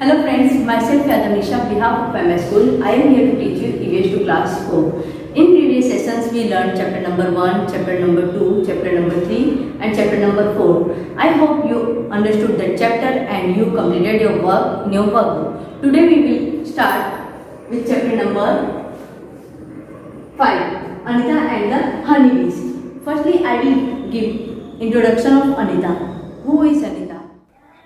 Hello friends, myself Yadamisha, on behalf of MS School, I am here to teach you EVS to class 4. In previous sessions, we learned chapter number 1, chapter number 2, chapter number 3 and chapter number 4. I hope you understood that chapter and you completed your work in your workbook. Today we will start with chapter number 5, Anita and the Honeybees. Firstly, I will give introduction of Anita. Who is Anita?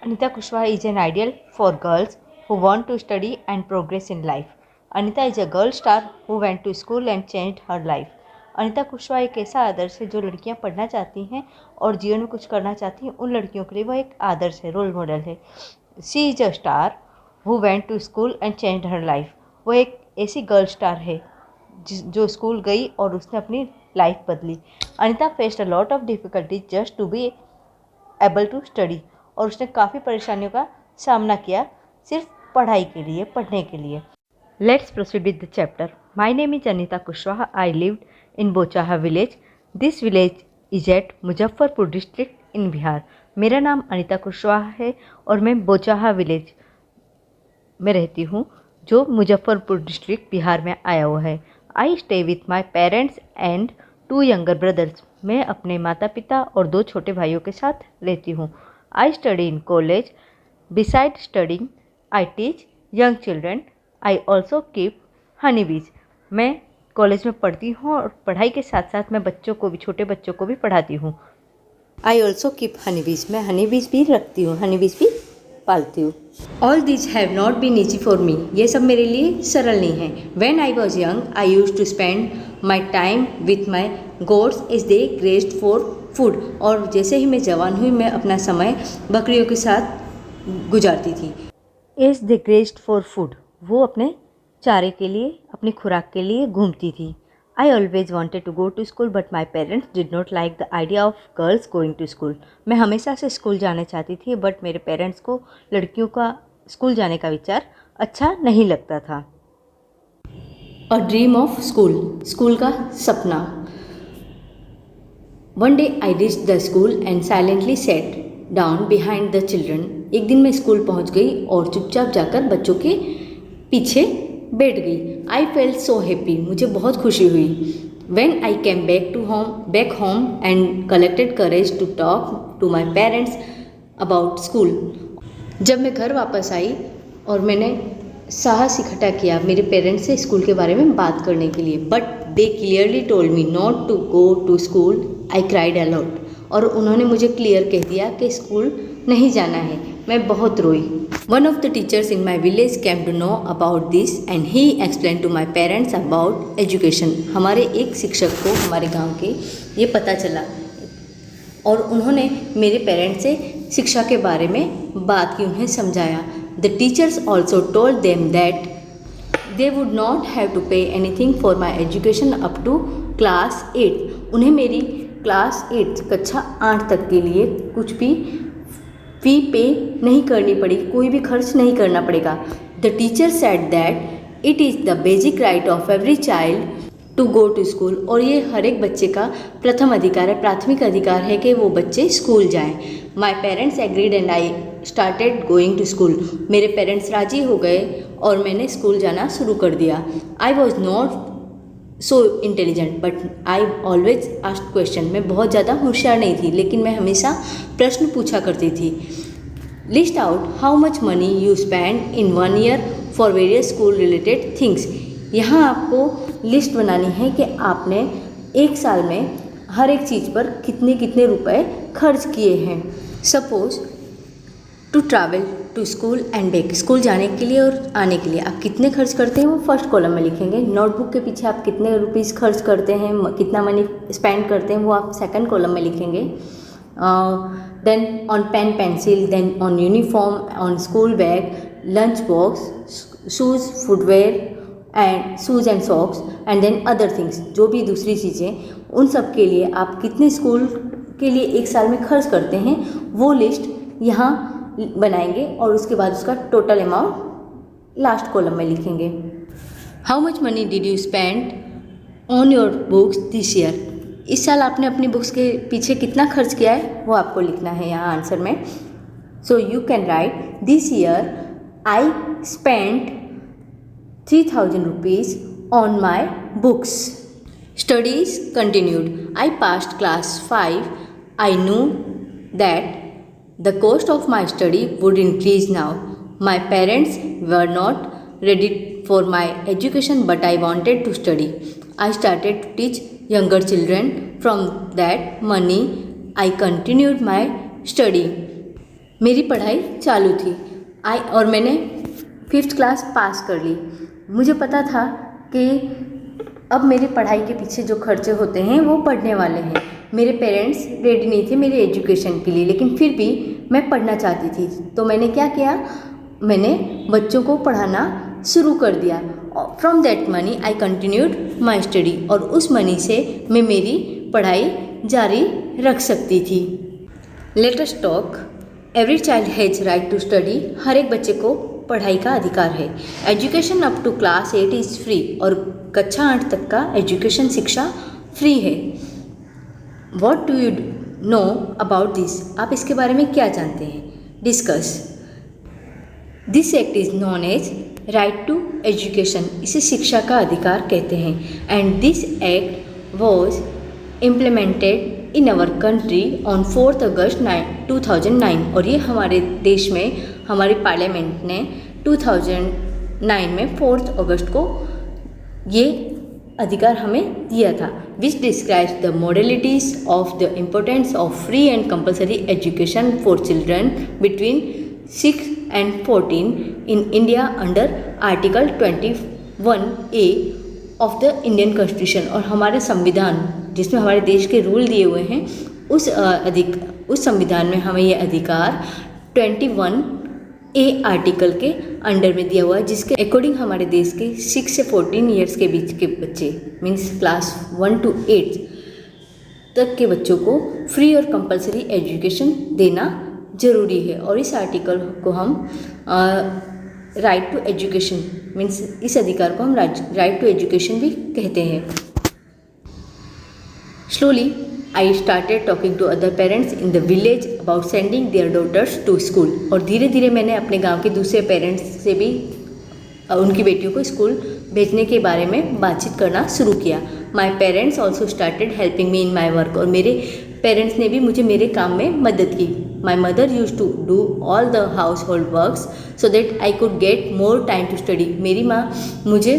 Anita Kushwaha is an ideal for girls who want to study and progress in life. Anita is a girl star who went to school and changed her life. Anita Kushwaha एक ऐसा आदर्श है जो लड़कियां पढ़ना चाहती हैं और जीवन में कुछ करना चाहती हैं, उन लड़कियों के लिए वो एक आदर्श है, रोल मॉडल है. She is a star who went to school and changed her life. वो एक ऐसी गर्ल स्टार है जो स्कूल गई और उसने अपनी लाइफ बदली. Anita faced a lot of difficulties just to be able to study. और उसने काफ़ी परेशानियों का सामना किया सिर्फ पढ़ाई के लिए, पढ़ने के लिए. Let's proceed with the chapter. My name is Anita Kushwaha. I lived in Bochaha village. This village is at Muzaffarpur district in Bihar. मेरा नाम अनिता कुशवाहा है और मैं बोचाहा विलेज में रहती हूँ जो मुजफ्फरपुर डिस्ट्रिक्ट बिहार में आया हुआ है. I stay with my parents and 2 younger brothers. मैं अपने माता पिता और 2 छोटे भाइयों के साथ रहती हूँ. I study in college. Besides studying, I teach young children. I also keep honeybees. मैं कॉलेज में पढ़ती हूँ और पढ़ाई के साथ साथ मैं बच्चों को भी, छोटे बच्चों को भी पढ़ाती हूँ. I also keep honeybees. मैं honeybees भी रखती हूँ, honeybees भी पालती हूँ. All these have not been easy for me. ये सब मेरे लिए सरल नहीं है. When I was young, I used to spend my time with my goats as they grazed for food. और जैसे ही मैं जवान हुई मैं अपना समय बकरियों के साथ गुजारती थी. As they grazed for food. वो अपने चारे के लिए, अपनी खुराक के लिए घूमती थी. I always wanted to go to school but my parents did not like the idea of girls going to school. मैं हमेशा से स्कूल जाना चाहती थी बट मेरे पेरेंट्स को लड़कियों का स्कूल जाने का विचार अच्छा नहीं लगता था. A dream of school. School का सपना. One day I reached the school and silently sat down behind the children. एक दिन मैं स्कूल पहुंच गई और चुपचाप जाकर बच्चों के पीछे बैठ गई. I felt so happy. मुझे बहुत खुशी हुई. When I came back home and collected courage to talk to my parents about school. जब मैं घर वापस आई और मैंने साहस इकट्ठा किया मेरे पेरेंट्स से स्कूल के बारे में बात करने के लिए. But they clearly told me not to go to school. I cried a lot. और उन्होंने मुझे क्लियर कह दिया कि स्कूल नहीं जाना है. मैं बहुत रोई. One of the teachers in my village came to know about this and he explain to my parents about education. हमारे एक शिक्षक को हमारे गांव के ये पता चला और उन्होंने मेरे पेरेंट्स से शिक्षा के बारे में बात की, उन्हें समझाया. The teachers also told them that they would not have to pay anything for my education up to class 8. उन्हें मेरी क्लास 8 कक्षा 8 तक के लिए कुछ भी फ़ी पे नहीं करनी पड़ी, कोई भी खर्च नहीं करना पड़ेगा. The teacher said that it is the basic right of every child to go to school. और ये हर एक बच्चे का प्रथम अधिकार है, प्राथमिक अधिकार है कि वो बच्चे स्कूल जाएं. My parents agreed and I started going to school. मेरे पेरेंट्स राज़ी हो गए और मैंने स्कूल जाना शुरू कर दिया. I was not so intelligent but I always asked question. मैं बहुत ज़्यादा होशियार नहीं थी लेकिन मैं हमेशा प्रश्न पूछा करती थी. List out how much money you spend in 1 year for various school related things. यहाँ आपको लिस्ट बनानी है कि आपने एक साल में हर एक चीज़ पर कितने कितने रुपए खर्च किए हैं. Suppose to travel to school and back. School जाने के लिए और आने के लिए आप कितने खर्च करते हैं वो फर्स्ट कॉलम में लिखेंगे. नोटबुक के पीछे आप कितने रुपीस खर्च करते हैं, कितना मनी स्पेंड करते हैं वो आप सेकंड कॉलम में लिखेंगे. Then on pen pencil, then on uniform, on school bag, lunch box, shoes, footwear and shoes and socks and then other things. जो भी दूसरी चीज़ें उन सब के लिए आप कितने स्कूल के लिए एक साल में खर्च करते हैं वो लिस्ट यहाँ बनाएंगे और उसके बाद उसका टोटल अमाउंट लास्ट कॉलम में लिखेंगे. How much money did you spend on your books this year. इस साल आपने अपनी बुक्स के पीछे कितना खर्च किया है वो आपको लिखना है यहाँ आंसर में. So you can write this year I spent 3,000 rupees on my books. Studies continued. I passed class 5. I knew that the cost of my study would increase now. My parents were not ready for my education, but I wanted to study. I started to teach younger children. From that money, I continued my study. मेरी पढ़ाई चालू थी और मैंने 5th class pass कर ली। मुझे पता था कि अब मेरी पढ़ाई के पीछे जो खर्चे होते हैं वो पढ़ने वाले हैं। मेरे पेरेंट्स रेडी नहीं थे मेरे एजुकेशन के लिए, लेकिन फिर भी मैं पढ़ना चाहती थी। तो मैंने क्या किया, मैंने बच्चों को पढ़ाना शुरू कर दिया। From that money I continued my study, और उस मनी से मैं मेरी पढ़ाई जारी रख सकती थी। Let us talk. Every child has right to study. हर एक बच्चे को पढ़ाई का अधिकार है। Education up to class 8 is free, और कक्षा 8 तक का एजुकेशन शिक्षा फ्री है। What do you know about this? आप इसके बारे में क्या जानते हैं? Discuss. This act is known as right to education. इसे शिक्षा का अधिकार कहते हैं। And this act was implemented in our country on 4 अगस्त 2009, और ये हमारे देश में हमारी पार्लियामेंट ने 2009 में 4 अगस्त को ये अधिकार हमें दिया था। Which describes the modalities of the importance of free and compulsory education for children between 6 and 14 in India under Article 21A of the Indian Constitution। और हमारे संविधान जिसमें हमारे देश के रूल दिए हुए हैं उस संविधान में हमें ये अधिकार 21A आर्टिकल के अंडर में दिया हुआ है, जिसके अकॉर्डिंग हमारे देश के 6 से 14 ईयर्स के बीच के बच्चे मीन्स क्लास 1 to 8 तक के बच्चों को फ्री और कंपलसरी एजुकेशन देना ज़रूरी है। और इस आर्टिकल को हम राइट टू एजुकेशन मीन्स इस अधिकार को हम राइट टू एजुकेशन भी कहते हैं। Slowly I started talking to other parents in the village about sending their daughters to school. और धीरे धीरे मैंने अपने गांव के दूसरे पेरेंट्स से भी उनकी बेटियों को स्कूल भेजने के बारे में बातचीत करना शुरू किया। My parents also started helping me in my work. और मेरे पेरेंट्स ने भी मुझे मेरे काम में मदद की। My mother use to do all the household works so that I could get more time to study. मेरी माँ मुझे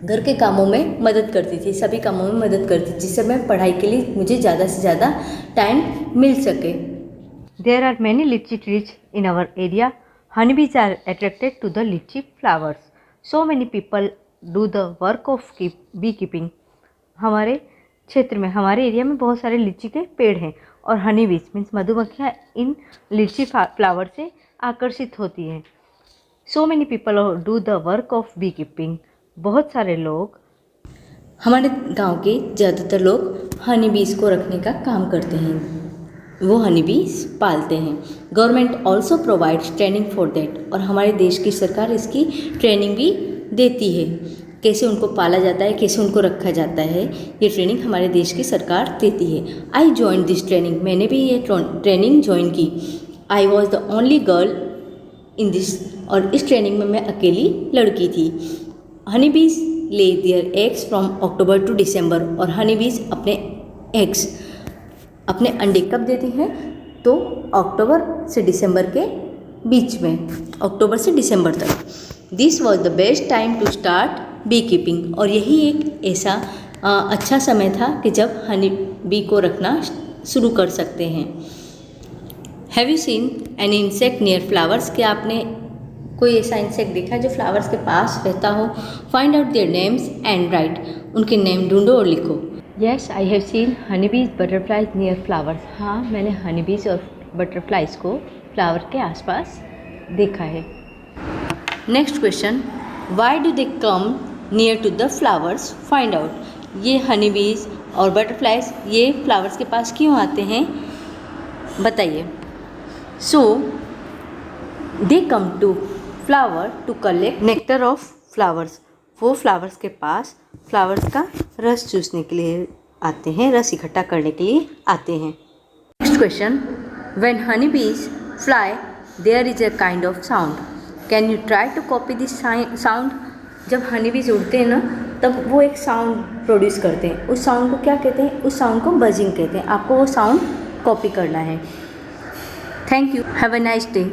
घर के कामों में मदद करती थी, सभी कामों में मदद करती थी, जिससे मैं पढ़ाई के लिए मुझे ज़्यादा से ज़्यादा टाइम मिल सके। There are many litchi trees in our area. honeybees are attracted to the lychee flowers. So many people do the work of beekeeping. हमारे क्षेत्र में हमारे एरिया में बहुत सारे लीची के पेड़ हैं और honeybees मीन्स मधुमक्खियाँ इन लीची फ्लावर से आकर्षित होती हैं। So many people do the work of beekeeping. बहुत सारे लोग हमारे गांव के ज़्यादातर लोग honeybees को रखने का काम करते हैं, वो honeybees पालते हैं। Government also provides training for that. और हमारे देश की सरकार इसकी ट्रेनिंग भी देती है, कैसे उनको पाला जाता है, कैसे उनको रखा जाता है, ये ट्रेनिंग हमारे देश की सरकार देती है। I join this training. मैंने भी ये ट्रेनिंग ज्वाइन की। I was the only girl in this. और इस ट्रेनिंग में मैं अकेली लड़की थी। honeybees lay their eggs from October to December। और honeybees अपने एग्स अपने अंडे कब देती हैं? तो अक्टूबर से दिसंबर के बीच में, अक्टूबर से दिसंबर तक। This was the best time to start beekeeping. और यही एक ऐसा अच्छा समय था कि जब हनी बी को रखना शुरू कर सकते हैं। Have you seen an insect near flowers? क्या आपने कोई ऐसा इंसेक्ट देखा जो फ्लावर्स के पास रहता हो? Find out their names and right. उनके नेम ढूंढो और लिखो। Yes, I have seen honeybees butterflies near flowers. हाँ, मैंने honeybees और बटरफ्लाइज को फ्लावर के आसपास देखा है। Next question, why do they come near to the flowers? Find out. ये honeybees और बटरफ्लाइज ये फ्लावर्स के पास क्यों आते हैं, बताइए। So they come to flower to collect nectar of flowers. वो फ्लावर्स के पास फ्लावर्स का रस चूसने के लिए आते हैं, रस इकट्ठा करने के लिए आते हैं। Next question, when honeybees fly there is a kind of sound. Can you try to copy this sound? जब हनी बीज उड़ते हैं ना तब वो एक साउंड प्रोड्यूस करते हैं, उस साउंड को क्या कहते हैं? उस साउंड को बजिंग कहते हैं। आपको वो साउंड कॉपी करना है। Thank you, have a nice day.